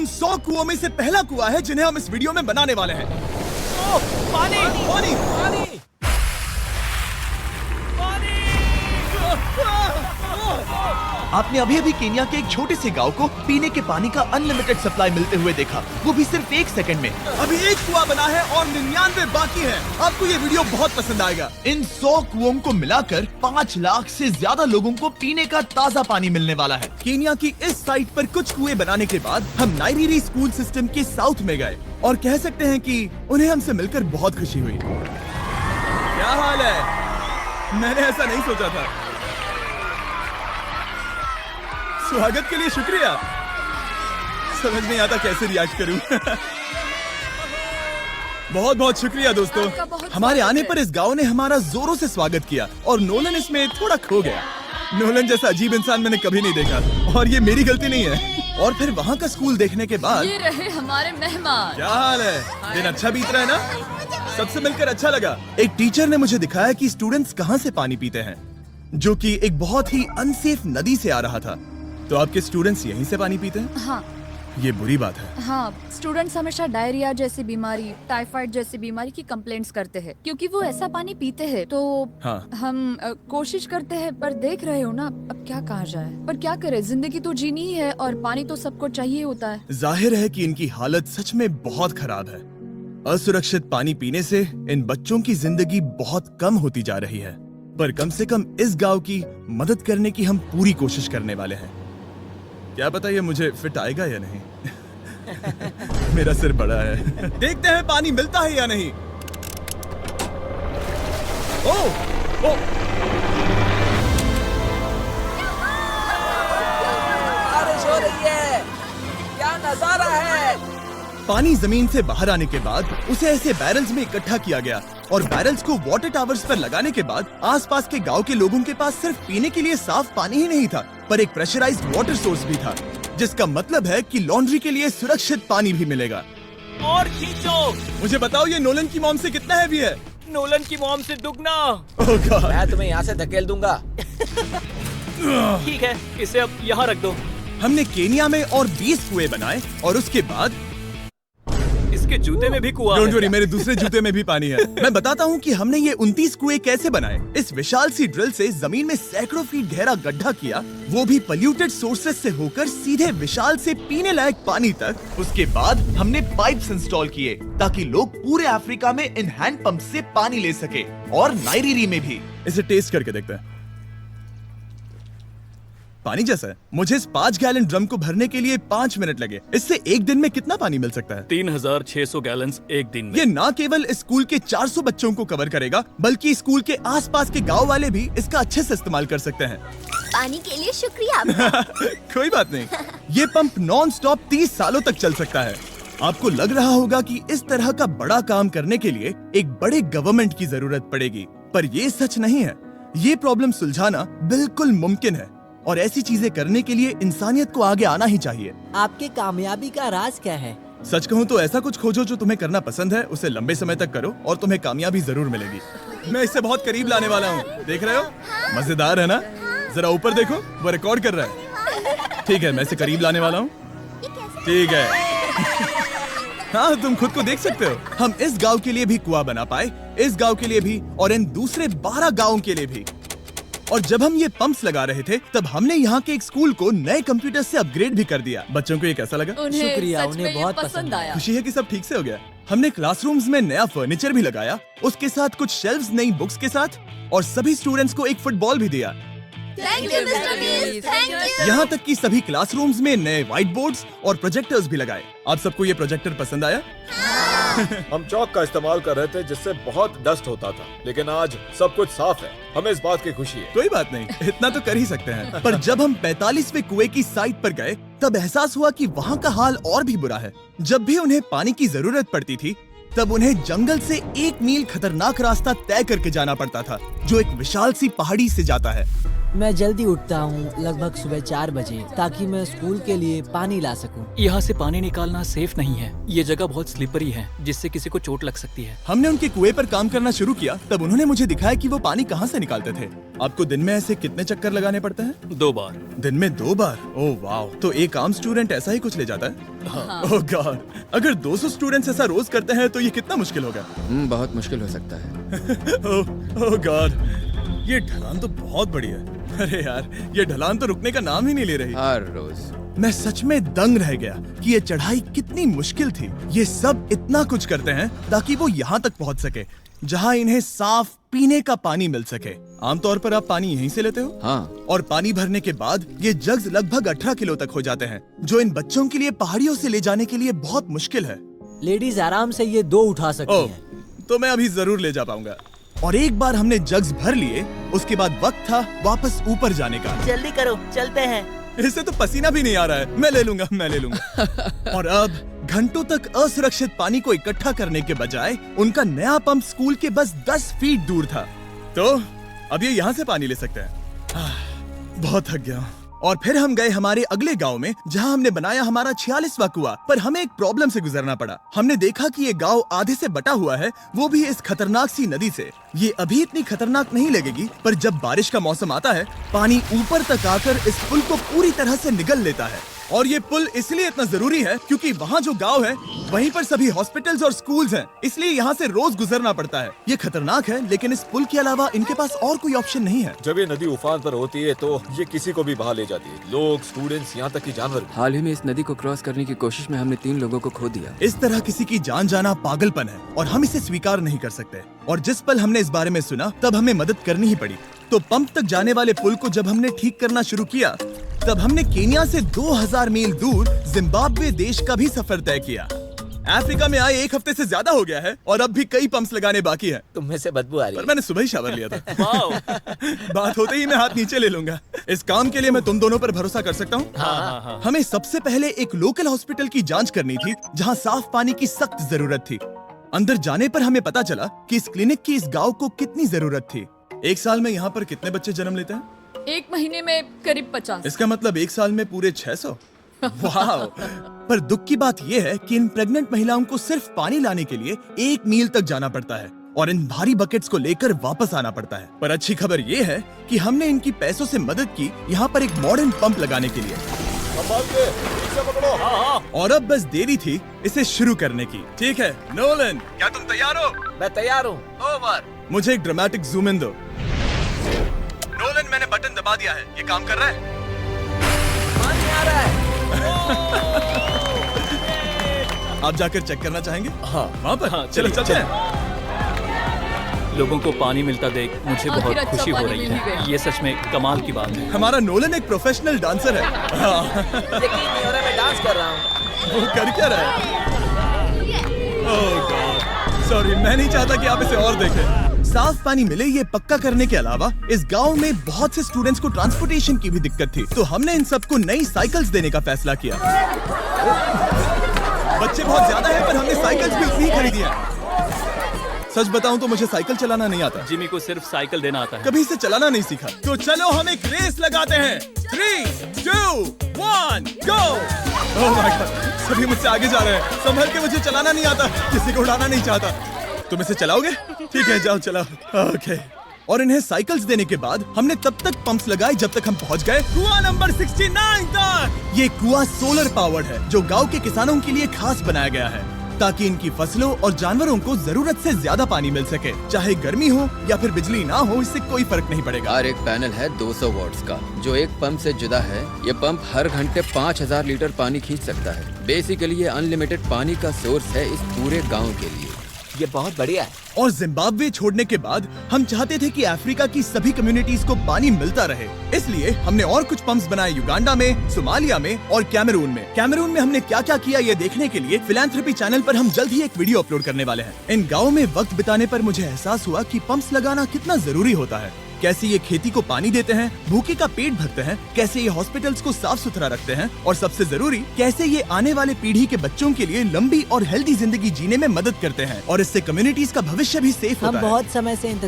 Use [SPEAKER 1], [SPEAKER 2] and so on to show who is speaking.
[SPEAKER 1] 100 कुओं में से पहला कुआं है जिन्हें हम इस वीडियो में बनाने वाले हैं।
[SPEAKER 2] पानी
[SPEAKER 1] पानी
[SPEAKER 2] पानी
[SPEAKER 3] आपने अभी अभी केन्या के एक छोटे से गांव को पीने के पानी का अनलिमिटेड सप्लाई मिलते हुए देखा, वो भी सिर्फ 1 सेकंड में।
[SPEAKER 1] अभी एक कुआं बना है और 99 बाकी है। आपको ये वीडियो बहुत पसंद आएगा।
[SPEAKER 3] इन 100 कुओं को मिलाकर 5 लाख से ज्यादा लोगों को पीने का ताज़ा पानी मिलने वाला है।
[SPEAKER 1] केन्या की इस साइट पर कुछ कुएं बनाने के बाद हम नाइरीरी स्कूल सिस्टम के साउथ में गए और कह सकते हैं कि उन्हें हमसे मिलकर बहुत खुशी हुई। क्या हाल है? मैंने ऐसा नहीं सोचा था। स्वागत के लिए शुक्रिया। समझ नहीं आता कैसे रिएक्ट करूं। बहुत बहुत शुक्रिया दोस्तों। हमारे आने पर इस गांव ने हमारा जोरों से स्वागत किया और नोलन इसमें थोड़ा खो गया। नोलन जैसा अजीब इंसान मैंने कभी नहीं देखा और ये मेरी गलती नहीं है। और फिर वहाँ का स्कूल देखने के बाद
[SPEAKER 4] ये रहे हमारे मेहमान।
[SPEAKER 1] क्या हाल है? दिन अच्छा बीत रहा है ना? सबसे मिलकर अच्छा लगा। एक टीचर ने मुझे दिखाया कि स्टूडेंट्स कहाँ से पानी पीते हैं, जो कि एक बहुत ही अनसेफ नदी से आ रहा था। तो आपके स्टूडेंट्स यहीं से पानी पीते हैं?
[SPEAKER 4] हाँ
[SPEAKER 1] ये बुरी बात है।
[SPEAKER 4] हाँ, स्टूडेंट्स हमेशा डायरिया जैसी बीमारी, टाइफाइड जैसी बीमारी की कंप्लेंट्स करते हैं क्योंकि वो ऐसा पानी पीते हैं। तो
[SPEAKER 1] हाँ।
[SPEAKER 4] हम कोशिश करते हैं, पर देख रहे हो ना, अब क्या कहा जाए। पर क्या करे, जिंदगी तो जीनी ही है और पानी तो सबको चाहिए होता है।
[SPEAKER 1] जाहिर है कि इनकी हालत सच में बहुत खराब है। असुरक्षित पानी पीने से इन बच्चों की जिंदगी बहुत कम होती जा रही है, पर कम से कम इस गांव की मदद करने की हम पूरी कोशिश करने वाले हैं। क्या पता ये मुझे फिट आएगा या नहीं। मेरा सिर बड़ा है। देखते हैं पानी मिलता है या नहीं। ओ
[SPEAKER 2] बारिश हो रही है। क्या नजारा है।
[SPEAKER 1] पानी जमीन से बाहर आने के बाद उसे ऐसे बैरल्स में इकट्ठा किया गया और बैरल्स को वाटर टावर्स पर लगाने के बाद आसपास के गांव के लोगों के पास सिर्फ पीने के लिए साफ पानी ही नहीं था, पर एक प्रेशराइज्ड वाटर सोर्स भी था, जिसका मतलब है कि लॉन्ड्री के लिए सुरक्षित पानी भी मिलेगा।
[SPEAKER 2] और खींचो।
[SPEAKER 1] मुझे बताओ ये नोलन की मॉम से कितना हैवी है?
[SPEAKER 2] नोलन की मॉम से दुगना।
[SPEAKER 1] ओह गॉड।
[SPEAKER 5] मैं तुम्हें यहाँ से धकेल दूंगा।
[SPEAKER 2] ठीक है, इसे अब यहाँ रख दो।
[SPEAKER 1] हमने केन्या में और 20 कुएं बनाए और उसके बाद
[SPEAKER 2] इसके जूते में भी कुआं
[SPEAKER 1] डोंट
[SPEAKER 2] है।
[SPEAKER 1] वरी, मेरे दूसरे जूते में भी पानी है। मैं बताता हूँ कि हमने ये 29 कुएं कैसे बनाए। इस विशाल सी ड्रिल से जमीन में सैकड़ों फीट गहरा गड्ढा किया, वो भी पोल्यूटेड सोर्सेज से होकर सीधे विशाल से पीने लायक पानी तक।
[SPEAKER 3] उसके बाद हमने पाइप्स इंस्टॉल किए ताकि लोग पूरे अफ्रीका में इन हैंड पंप से पानी ले सके, और नाइरीरी में भी।
[SPEAKER 1] इसे टेस्ट करके देखते हैं। पानी जैसा है। मुझे इस 5 गैलन ड्रम को भरने के लिए 5 मिनट लगे। इससे एक दिन में कितना पानी मिल सकता है?
[SPEAKER 2] 3600 गैलन्स एक दिन में।
[SPEAKER 1] ये न केवल स्कूल के 400 बच्चों को कवर करेगा, बल्कि स्कूल के आसपास के गांव वाले भी इसका अच्छे से इस्तेमाल कर सकते हैं।
[SPEAKER 6] पानी के लिए शुक्रिया आपका।
[SPEAKER 1] कोई बात नहीं। ये पंप नॉन स्टॉप 30 सालों तक चल सकता है। आपको लग रहा होगा कि इस तरह का बड़ा काम करने के लिए एक बड़े गवर्नमेंट की जरूरत पड़ेगी, पर ये सच नहीं है। ये प्रॉब्लम सुलझाना बिल्कुल मुमकिन है और ऐसी चीजें करने के लिए इंसानियत को आगे आना ही चाहिए।
[SPEAKER 7] आपके कामयाबी का राज क्या है?
[SPEAKER 1] सच कहूँ तो ऐसा कुछ खोजो जो तुम्हें करना पसंद है, उसे लंबे समय तक करो और तुम्हें कामयाबी जरूर मिलेगी। मैं इससे बहुत करीब लाने वाला हूँ, देख रहे हो? मजेदार है ना? जरा ऊपर देखो, वो रिकॉर्ड कर रहा है। ठीक है, मैं इसे करीब लाने वाला हूँ। ठीक है। हाँ, तुम खुद को देख सकते हो। हम इस गांव के लिए भी कुआं बना पाए, इस गांव के लिए भी और इन दूसरे 12 गांवों के लिए भी। और जब हम ये पंप्स लगा रहे थे, तब हमने यहाँ के एक स्कूल को नए कंप्यूटर से अपग्रेड भी कर दिया। बच्चों को ये कैसा लगा?
[SPEAKER 4] उन्हें
[SPEAKER 7] शुक्रिया,
[SPEAKER 4] सच
[SPEAKER 7] उन्हें
[SPEAKER 4] में ये
[SPEAKER 7] बहुत
[SPEAKER 4] पसंद
[SPEAKER 7] पसंद
[SPEAKER 4] आया।
[SPEAKER 1] खुशी है कि सब ठीक से हो गया। हमने क्लासरूम्स में नया फर्नीचर भी लगाया, उसके साथ कुछ शेल्व्स नई बुक्स के साथ, और सभी स्टूडेंट्स को एक फुटबॉल भी दिया।
[SPEAKER 6] Thank you mister beast, thank you.
[SPEAKER 1] यहाँ तक कि सभी क्लासरूम्स में नए व्हाइट बोर्ड्स और प्रोजेक्टर्स भी लगाए। आप सबको ये प्रोजेक्टर पसंद आया?
[SPEAKER 8] हम चौक का इस्तेमाल कर रहे थे जिससे बहुत डस्ट होता था, लेकिन आज सब कुछ साफ है। हमें इस बात की खुशी है।
[SPEAKER 1] कोई बात नहीं, इतना तो कर ही सकते हैं। पर जब हम 45वें कुएं की साइट पर गए, तब एहसास हुआ कि वहाँ का हाल और भी बुरा है। जब भी उन्हें पानी की जरूरत पड़ती थी, तब उन्हें जंगल से 1 मील खतरनाक रास्ता तय करके जाना पड़ता था, जो एक विशाल सी पहाड़ी से जाता है।
[SPEAKER 7] मैं जल्दी उठता हूँ, लगभग सुबह 4 बजे, ताकि मैं स्कूल के लिए पानी ला सकूँ।
[SPEAKER 2] यहाँ से पानी निकालना सेफ नहीं है। ये जगह बहुत स्लिपरी है, जिससे किसी को चोट लग सकती है।
[SPEAKER 1] हमने उनके कुएं पर काम करना शुरू किया, तब उन्होंने मुझे दिखाया कि वो पानी कहाँ से निकालते थे। आपको दिन में ऐसे कितने चक्कर लगाने पड़ते हैं?
[SPEAKER 2] 2 बार।
[SPEAKER 1] दिन में 2 बार? ओह वाह! तो एक आम स्टूडेंट ऐसा ही कुछ ले जाता है? ओह गॉड, अगर 200 स्टूडेंट्स ऐसा रोज करते हैं तो ये कितना मुश्किल होगा।
[SPEAKER 5] बहुत मुश्किल हो सकता है।
[SPEAKER 1] ओह गॉड, ये ढलान तो बहुत बड़ी है। अरे यार, ये ढलान तो रुकने का नाम ही नहीं ले रही।
[SPEAKER 5] हर रोज
[SPEAKER 1] मैं सच में दंग रह गया कि ये चढ़ाई कितनी मुश्किल थी। ये सब इतना कुछ करते हैं ताकि वो यहाँ तक पहुँच सके जहाँ इन्हें साफ पीने का पानी मिल सके। आमतौर पर आप पानी यहीं से लेते हो?
[SPEAKER 5] हाँ।
[SPEAKER 1] और पानी भरने के बाद ये जग्स लगभग 18 किलो तक हो जाते हैं, जो इन बच्चों के लिए पहाड़ियों से ले जाने के लिए बहुत मुश्किल है।
[SPEAKER 7] लेडीज आराम से ये 2 उठा सकती
[SPEAKER 1] ओह,
[SPEAKER 7] हैं।
[SPEAKER 1] तो मैं अभी जरूर ले जा पाऊंगा। और एक बार हमने जग्स भर लिए, उसके बाद वक्त था वापस ऊपर जाने का।
[SPEAKER 7] जल्दी करो, चलते हैं।
[SPEAKER 1] इससे तो पसीना भी नहीं आ रहा है। मैं ले लूंगा। और अब घंटों तक असुरक्षित पानी को इकट्ठा करने के बजाय उनका नया पंप स्कूल के बस 10 फीट दूर था, तो अब ये यहाँ से पानी ले सकते हैं। बहुत थक गया हूँ। और फिर हम गए हमारे अगले गांव में, जहां हमने बनाया हमारा 46वां कुआं। पर हमें एक प्रॉब्लम से गुजरना पड़ा। हमने देखा कि ये गांव आधे से बटा हुआ है, वो भी इस खतरनाक सी नदी से। ये अभी इतनी खतरनाक नहीं लगेगी, पर जब बारिश का मौसम आता है, पानी ऊपर तक आकर इस पुल को पूरी तरह से निगल लेता है। और ये पुल इसलिए इतना जरूरी है क्योंकि वहाँ जो गांव है, वहीं पर सभी हॉस्पिटल्स और स्कूल्स हैं, इसलिए यहाँ से रोज गुजरना पड़ता है। ये खतरनाक है, लेकिन इस पुल के अलावा इनके पास और कोई ऑप्शन नहीं है।
[SPEAKER 8] जब ये नदी उफान पर होती है तो ये किसी को भी बहा ले जाती है, लोग, स्टूडेंट्स, यहाँ तक कि जानवर भी।
[SPEAKER 5] हाल ही में इस नदी को क्रॉस करने की कोशिश में हमने 3 लोगों को खो दिया।
[SPEAKER 1] इस तरह किसी की जान जाना पागलपन है और हम इसे स्वीकार नहीं कर सकते। और जिस पल हमने इस बारे में सुना, तब हमें मदद करनी ही पड़ी। तो पंप तक जाने वाले पुल को जब हमने ठीक करना शुरू किया, तब हमने केन्या से 2000 मील दूर जिम्बाब्वे देश का भी सफर तय किया। अफ्रीका में आए 1 हफ्ते से ज्यादा हो गया है और अब भी कई पंप्स लगाने बाकी हैं।
[SPEAKER 7] तुम में से बदबू आ रही
[SPEAKER 1] पर मैंने सुबह ही शावर लिया था। बात होते ही मैं हाथ नीचे ले लूंगा। इस काम के लिए मैं तुम दोनों पर भरोसा कर सकता हूँ?
[SPEAKER 2] हाँ।
[SPEAKER 1] हमें सबसे पहले एक लोकल हॉस्पिटल की जांच करनी थी, जहाँ साफ पानी की सख्त जरूरत थी। अंदर जाने पर हमें पता चला कि इस क्लिनिक की इस गांव को कितनी जरूरत थी। 1 साल में यहाँ पर कितने बच्चे जन्म लेते हैं?
[SPEAKER 4] 1 महीने में करीब 50।
[SPEAKER 1] इसका मतलब 1 साल में पूरे 600। वाह! पर दुख की बात यह है कि इन प्रेग्नेंट महिलाओं को सिर्फ पानी लाने के लिए 1 मील तक जाना पड़ता है और इन भारी बकेट्स को लेकर वापस आना पड़ता है। पर अच्छी खबर ये है कि हमने इनकी पैसों से मदद की यहाँ पर एक मॉडर्न पंप लगाने के लिए।
[SPEAKER 8] संभाल के, ठीक से पकड़ो।
[SPEAKER 1] और अब बस देरी थी इसे शुरू करने की। ठीक है नोलन, क्या तुम तैयार हो?
[SPEAKER 7] मैं तैयार हूँ। ओवर।
[SPEAKER 1] मुझे एक ड्रामेटिक जूम इन दो। नोलन, मैंने बटन दबा दिया है, ये काम कर रहा है?
[SPEAKER 7] पानी आ रहा है।
[SPEAKER 1] आप जाकर चेक करना चाहेंगे?
[SPEAKER 8] हाँ।
[SPEAKER 1] वहाँ पर?
[SPEAKER 2] हाँ,
[SPEAKER 1] चलो चलते हैं।
[SPEAKER 2] लोगों को पानी मिलता देख मुझे
[SPEAKER 4] आखिर
[SPEAKER 2] बहुत
[SPEAKER 4] अच्छा
[SPEAKER 2] खुशी हो
[SPEAKER 4] पानी
[SPEAKER 2] रही
[SPEAKER 4] मिल ही
[SPEAKER 2] है।
[SPEAKER 4] गया।
[SPEAKER 2] ये सच में कमाल की बात है।
[SPEAKER 1] हमारा नोलन एक प्रोफेशनल डांसर है। हाँ।
[SPEAKER 7] यकीन नहीं हो रहा, मैं डांस कर रहा हूँ।
[SPEAKER 1] वो कर क्या रहा है? ओह गॉड, सॉरी, मैं नहीं चाहता कि आप इसे और देखें। साफ पानी मिले ये पक्का करने के अलावा इस गांव में बहुत से स्टूडेंट्स को ट्रांसपोर्टेशन की भी दिक्कत थी, तो हमने इन सबको नई साइकिल्स देने का फैसला किया। बच्चे बहुत ज्यादा हैं, पर हमने साइकिल्स भी उतनी ही खरीदी हैं। सच बताऊं तो मुझे साइकिल चलाना नहीं आता।
[SPEAKER 2] जिमी को सिर्फ साइकिल देना आता है।
[SPEAKER 1] कभी इसे चलाना नहीं सीखा। तो चलो हम एक रेस लगाते हैं। 3, 2, 1, गो! ओह माय गॉड, सभी मुझसे आगे जा रहे हैं। संभल के, मुझे चलाना नहीं आता, किसी को उड़ाना नहीं चाहता। तुम इसे चलाओगे? ठीक है, जाओ चलाओ। ओके। और इन्हें साइकिल्स देने के बाद हमने तब तक पंप्स लगाए जब तक हम पहुंच गए कुआं नंबर 69 तक। ये कुआं सोलर पावर्ड है, जो गांव के किसानों के लिए खास बनाया गया है, ताकि इनकी फसलों और जानवरों को जरूरत से ज्यादा पानी मिल सके। चाहे गर्मी हो या फिर बिजली ना हो, इससे कोई फर्क नहीं पड़ेगा।
[SPEAKER 5] और एक पैनल है 200 वॉट्स का, जो एक पंप से जुदा है। ये पंप हर घंटे 5000 लीटर पानी खींच सकता है। बेसिकली ये अनलिमिटेड पानी का सोर्स है इस पूरे गाँव के लिए।
[SPEAKER 7] ये बहुत बढ़िया है।
[SPEAKER 1] और जिम्बाब्वे छोड़ने के बाद हम चाहते थे कि अफ्रीका की सभी कम्युनिटीज को पानी मिलता रहे, इसलिए हमने और कुछ पंप्स बनाए युगांडा में, सोमालिया में और कैमरून में। कैमरून में हमने क्या क्या किया ये देखने के लिए फिलैंथ्रोपी चैनल पर हम जल्द ही एक वीडियो अपलोड करने वाले हैं। इन गाँव में वक्त बिताने पर मुझे एहसास हुआ कि पंप्स लगाना कितना जरूरी होता है। कैसे ये खेती को पानी देते हैं, भूखे का पेट भरते हैं, कैसे ये हॉस्पिटल्स को साफ सुथरा रखते हैं, और सबसे जरूरी कैसे ये आने वाले पीढ़ी के बच्चों के लिए लंबी और हेल्दी जिंदगी जीने में मदद करते हैं, और इससे कम्युनिटीज का भविष्य भी सेफ होता
[SPEAKER 7] हम
[SPEAKER 1] है।
[SPEAKER 7] बहुत समय से इंतजार